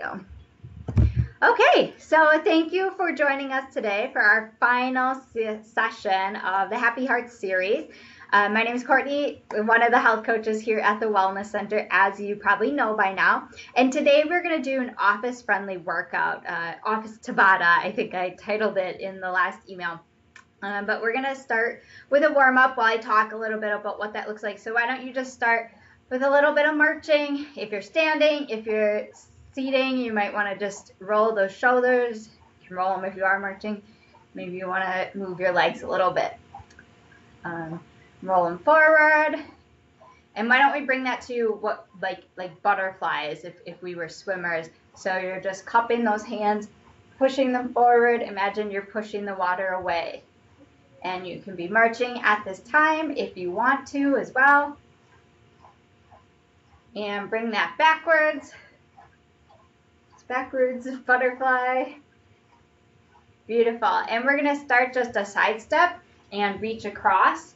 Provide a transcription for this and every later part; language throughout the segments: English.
go. Okay, so thank you for joining us today for our final session of the Happy Heart series. My name is Courtney, one of the health coaches here at the Wellness Center, as you probably know by now. And today we're going to do an office-friendly workout, Office Tabata, I think I titled it in the last email. But we're going to start with a warm-up while I talk a little bit about what that looks like. So why don't you just start with a little bit of marching. If you're standing, if you're seating, you might want to just roll those shoulders. You can roll them if you are marching. Maybe you want to move your legs a little bit. Roll them forward. And why don't we bring that to what like butterflies if we were swimmers. So you're just cupping those hands, pushing them forward. Imagine you're pushing the water away. And you can be marching at this time if you want to as well. And bring that backwards. Backwards butterfly. Beautiful. And we're going to start just a side step and reach across.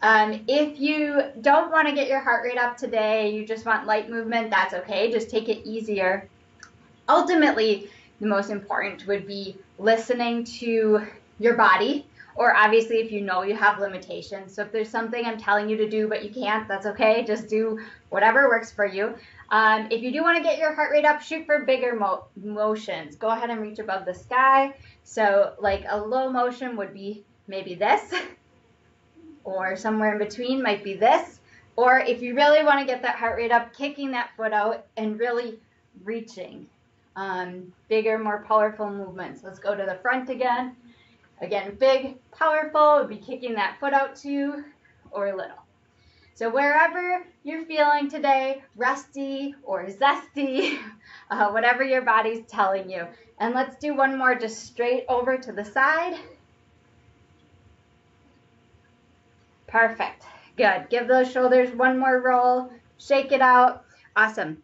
If you don't want to get your heart rate up today, you just want light movement, that's okay. Just take it easier. Ultimately, the most important would be listening to your body, or obviously if you know you have limitations. So if there's something I'm telling you to do but you can't, that's okay. Just do whatever works for you. If you do want to get your heart rate up, shoot for bigger motions. Go ahead and reach above the sky. So like a low motion would be maybe this, or somewhere in between might be this. Or if you really want to get that heart rate up, kicking that foot out and really reaching. Bigger, more powerful movements. Let's go to the front again. Again, big, powerful would be kicking that foot out too, or little. So wherever you're feeling today, rusty or zesty, whatever your body's telling you. And let's do one more just straight over to the side. Perfect. Good. Give those shoulders one more roll. Shake it out. Awesome.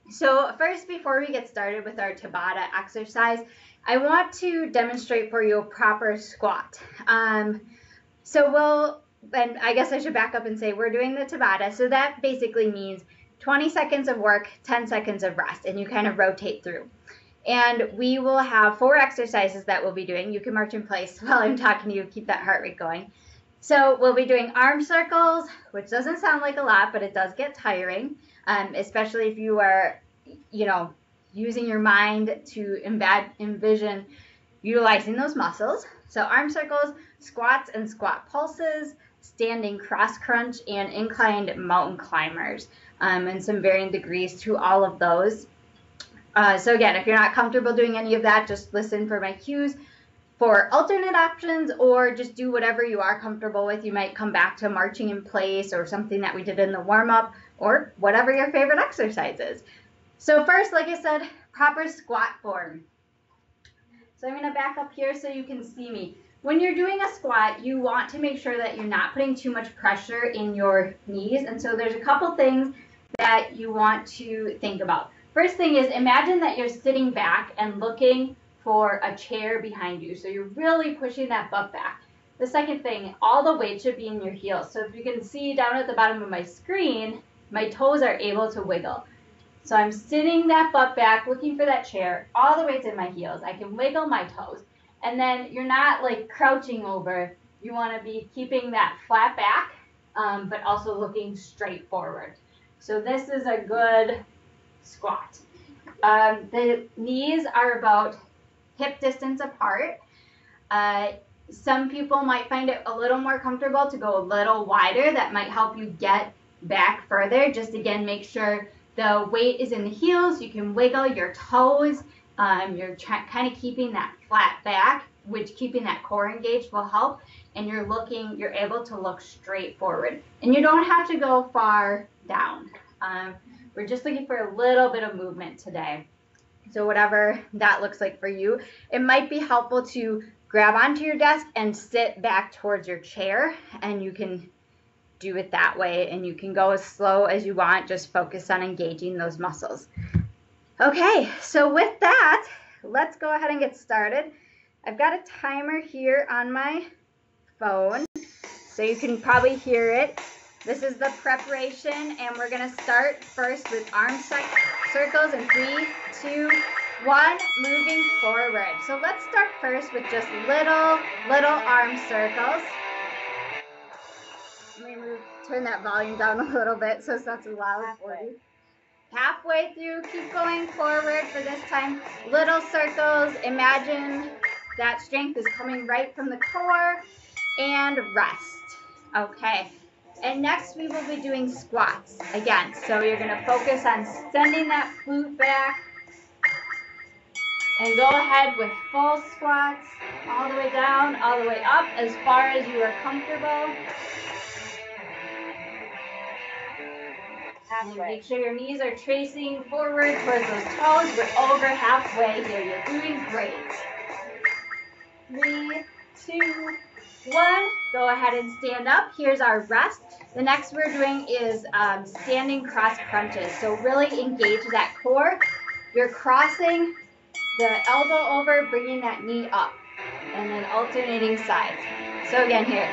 So first, before we get started with our Tabata exercise, I want to demonstrate for you a proper squat. And I guess I should back up and say we're doing the Tabata. So that basically means 20 seconds of work, 10 seconds of rest, and you kind of rotate through. And we will have 4 exercises that we'll be doing. You can march in place while I'm talking to you, keep that heart rate going. So we'll be doing arm circles, which doesn't sound like a lot, but it does get tiring, especially if you are, using your mind to envision utilizing those muscles. So arm circles, squats and squat pulses, standing cross crunch, and inclined mountain climbers, and some varying degrees to all of those. So again, if you're not comfortable doing any of that, just listen for my cues for alternate options, or just do whatever you are comfortable with. You might come back to marching in place or something that we did in the warm-up, or whatever your favorite exercise is. So first, like I said, proper squat form. So I'm going to back up here so you can see me. When you're doing a squat, you want to make sure that you're not putting too much pressure in your knees. And so there's a couple things that you want to think about. First thing is, imagine that you're sitting back and looking for a chair behind you. So you're really pushing that butt back. The second thing, all the weight should be in your heels. So if you can see down at the bottom of my screen, my toes are able to wiggle. So I'm sitting that butt back, looking for that chair. All the weight's in my heels. I can wiggle my toes. And then you're not like crouching over. You want to be keeping that flat back, but also looking straight forward. So this is a good squat. The knees are about hip distance apart. Some people might find it a little more comfortable to go a little wider. That might help you get back further. Just again, make sure the weight is in the heels. You can wiggle your toes. You're kind of keeping that flat back, which keeping that core engaged will help. And you're able to look straight forward. And you don't have to go far down. We're just looking for a little bit of movement today. So whatever that looks like for you, it might be helpful to grab onto your desk and sit back towards your chair, and you can do it that way, and you can go as slow as you want. Just focus on engaging those muscles. Okay, so with that, let's go ahead and get started. I've got a timer here on my phone, so you can probably hear it. This is the preparation, and we're going to start first with arm Circles in 3, 2, 1, moving forward. So let's start first with just little arm circles. Let me turn that volume down a little bit so it's not too loud for you. Halfway through, keep going forward for this time. Little circles, imagine that strength is coming right from the core, and rest. Okay, and next we will be doing squats again. So you're gonna focus on sending that glute back, and go ahead with full squats, all the way down, all the way up, as far as you are comfortable. And make sure your knees are tracing forward towards those toes. We're over halfway here. You're doing great. 3, 2, 1. Go ahead and stand up. Here's our rest. The next we're doing is standing cross crunches. So really engage that core. You're crossing the elbow over, bringing that knee up, and then alternating sides. So again here,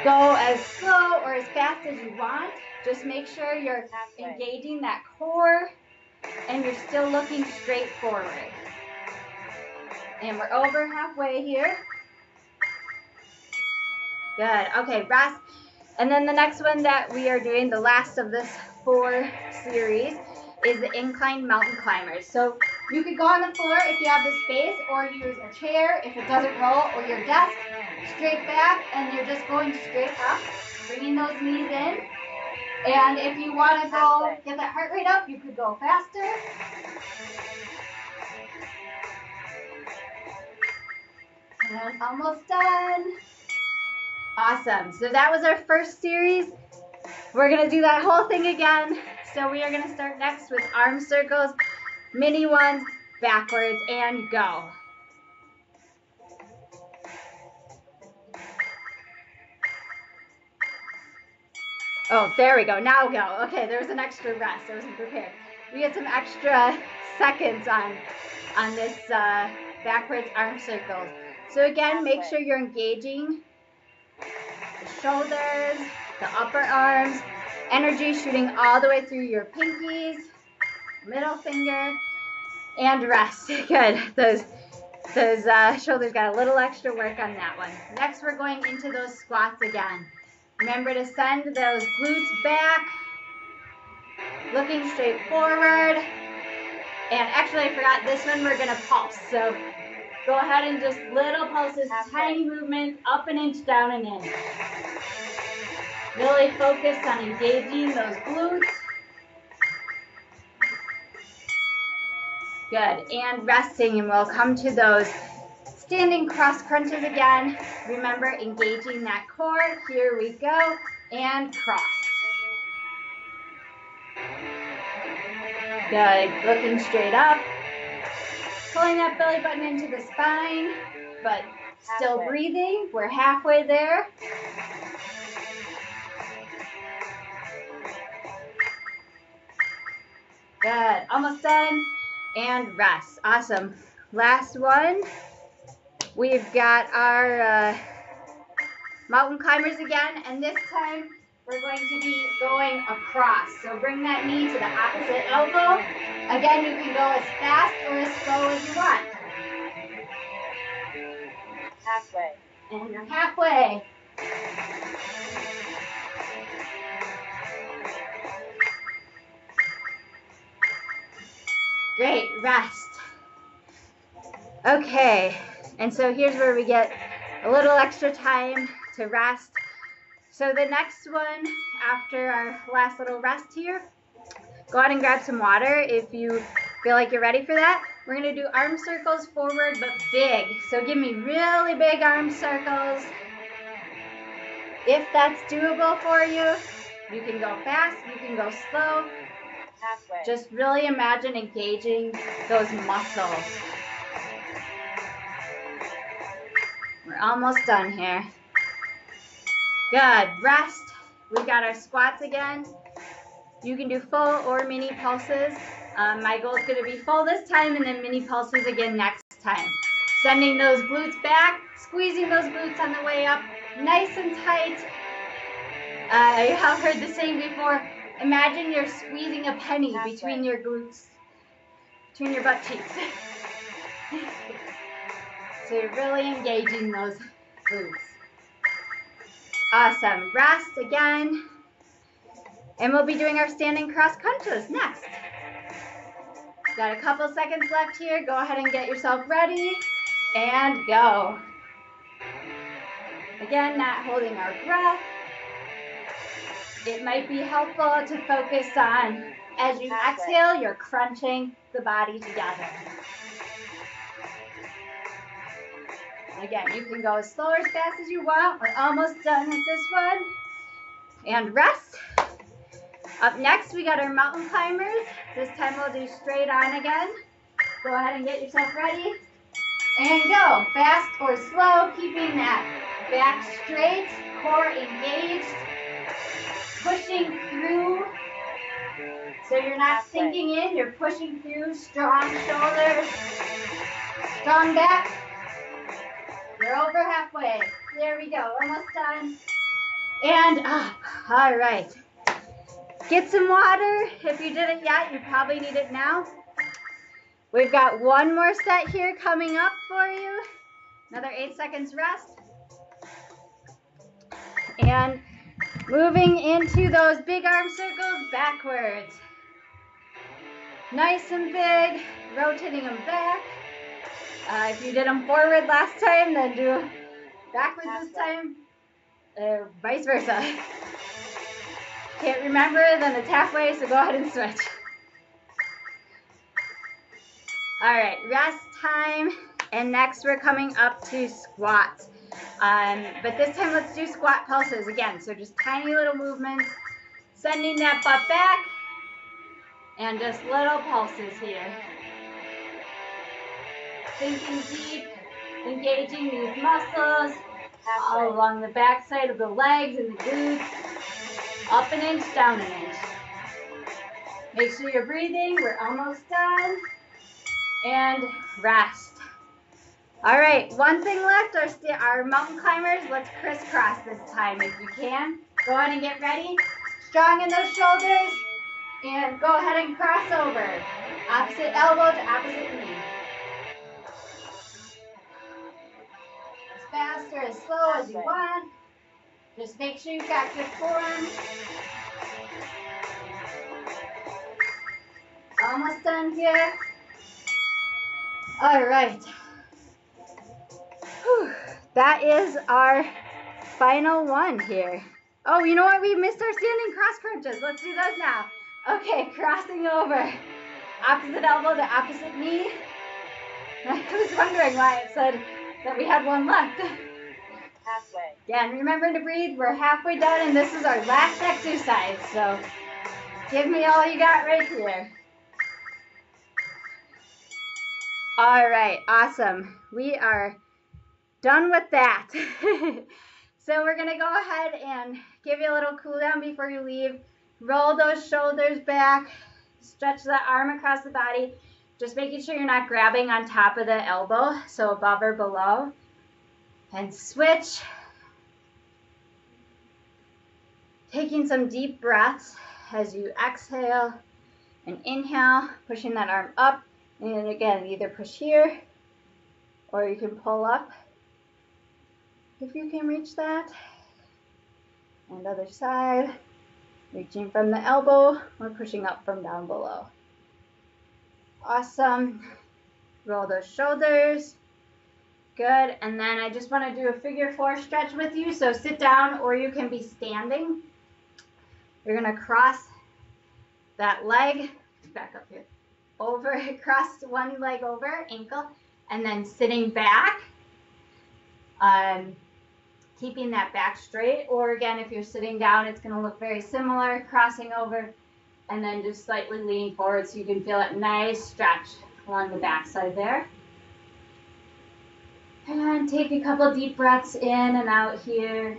go as slow or as fast as you want. Just make sure you're engaging that core and you're still looking straight forward. And we're over halfway here. Good. Okay, rest. And then the next one that we are doing, the last of this 4 series, is the incline mountain climbers. So you could go on the floor if you have the space, or use a chair if it doesn't roll, or your desk, straight back, and you're just going straight up, bringing those knees in. And if you want to go get that heart rate up, you could go faster. And almost done. Awesome. So that was our first series. We're going to do that whole thing again. So we are going to start next with arm circles, mini ones, backwards, and go. Oh, there we go. Now go. Okay, there's an extra rest. I wasn't prepared. We get some extra seconds on this backwards arm circles. So again, make sure you're engaging the shoulders, the upper arms, energy shooting all the way through your pinkies, middle finger, and rest. Good. Those shoulders got a little extra work on that one. Next, we're going into those squats again. Remember to send those glutes back, looking straight forward. And actually, I forgot this one, we're gonna pulse. So go ahead and just little pulses, tiny movements, up an inch, down an inch. Really focus on engaging those glutes. Good, and resting, and we'll come to those standing cross crunches again. Remember, engaging that core. Here we go, and cross. Good, looking straight up. Pulling that belly button into the spine, but still breathing. We're halfway there. Good, almost done. And rest. Awesome. Last one. We've got our mountain climbers again, and this time we're going to be going across. So bring that knee to the opposite elbow. Again, you can go as fast or as slow as you want. Halfway. And you're halfway. Great, rest. Okay, and so here's where we get a little extra time to rest. So the next one, after our last little rest here, go ahead and grab some water if you feel like you're ready for that. We're gonna do arm circles forward, but big. So give me really big arm circles. If that's doable for you, you can go fast, you can go slow. Halfway. Just really imagine engaging those muscles. We're almost done here. Good, rest. We've got our squats again. You can do full or mini pulses. My goal is gonna be full this time and then mini pulses again next time. Sending those glutes back, squeezing those glutes on the way up, nice and tight. I have heard the saying before, Imagine you're squeezing a penny between your glutes, between your butt cheeks. So you're really engaging those glutes. Awesome. Rest again. And we'll be doing our standing cross crunches next. Got a couple seconds left here. Go ahead and get yourself ready and go. Again, not holding our breath. It might be helpful to focus on, as you exhale, you're crunching the body together. Again, you can go as slow or as fast as you want. We're almost done with this one. And rest. Up next, we got our mountain climbers. This time we'll do straight on again. Go ahead and get yourself ready. And go. Fast or slow, keeping that back straight, core engaged. Pushing through. So you're not sinking in, you're pushing through. Strong shoulders. Strong back. We're over halfway. There we go. Almost done. And up. All right. Get some water. If you didn't yet, you probably need it now. We've got one more set here coming up for you. Another 8 seconds rest. And moving into those big arm circles backwards. Nice and big. Rotating them back. If you did them forward last time, then do backwards this time. Vice versa. Can't remember, then it's halfway, so go ahead and switch. All right, rest time. And next we're coming up to squats. But this time let's do squat pulses again. So just tiny little movements, sending that butt back, and just little pulses here. Thinking deep, engaging these muscles all along the back side of the legs and the glutes. Up an inch, down an inch. Make sure you're breathing. We're almost done. And rest. All right, one thing left, our mountain climbers. Let's crisscross this time if you can. Go ahead and get ready. Strong in those shoulders. And go ahead and cross over. Opposite elbow to opposite knee. As fast or as slow as you want. Just make sure you've got good form. Almost done here. All right. Whew. That is our final one here. Oh, you know what? We missed our standing cross crunches. Let's do those now. Okay, crossing over. Opposite elbow to opposite knee. I was wondering why it said that we had one left. Halfway. Again, remember to breathe. We're halfway done, and this is our last exercise. So give me all you got right here. All right, awesome. We are done with that. So we're going to go ahead and give you a little cool down before you leave. Roll those shoulders back. Stretch the arm across the body. Just making sure you're not grabbing on top of the elbow, so above or below. And switch. Taking some deep breaths as you exhale and inhale, pushing that arm up. And again, either push here or you can pull up if you can reach that. And other side, reaching from the elbow or pushing up from down below. Awesome. Roll those shoulders. Good. And then I just want to do a figure 4 stretch with you. So sit down or you can be standing. You're going to cross that leg, back up here, over, cross one leg over, ankle, and then sitting back, keeping that back straight. Or again, if you're sitting down, it's going to look very similar, crossing over, and then just slightly leaning forward so you can feel that nice stretch along the back side there. And take a couple deep breaths in and out here.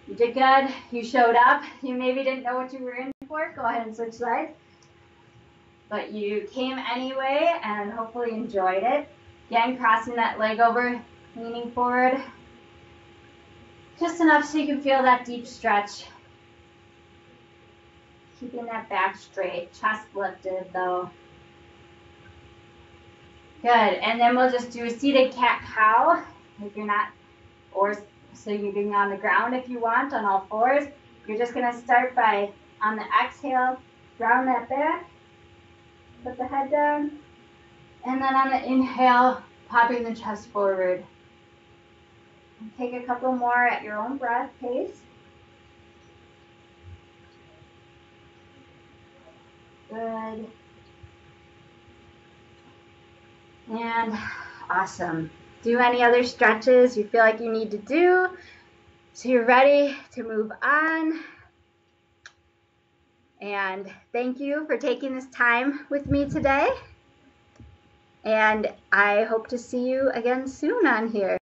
You did good. You showed up. You maybe didn't know what you were in for. Go ahead and switch sides. But you came anyway and hopefully enjoyed it. Again, crossing that leg over, leaning forward. Just enough so you can feel that deep stretch. Keeping that back straight, chest lifted though. Good, and then we'll just do a seated cat-cow if you're not, or so you're being on the ground if you want, on all fours. You're just gonna start by, on the exhale, round that back, put the head down, and then on the inhale, popping the chest forward. And take a couple more at your own breath pace. Good. And awesome. Do any other stretches you feel like you need to do so you're ready to move on. And thank you for taking this time with me today. And I hope to see you again soon on here.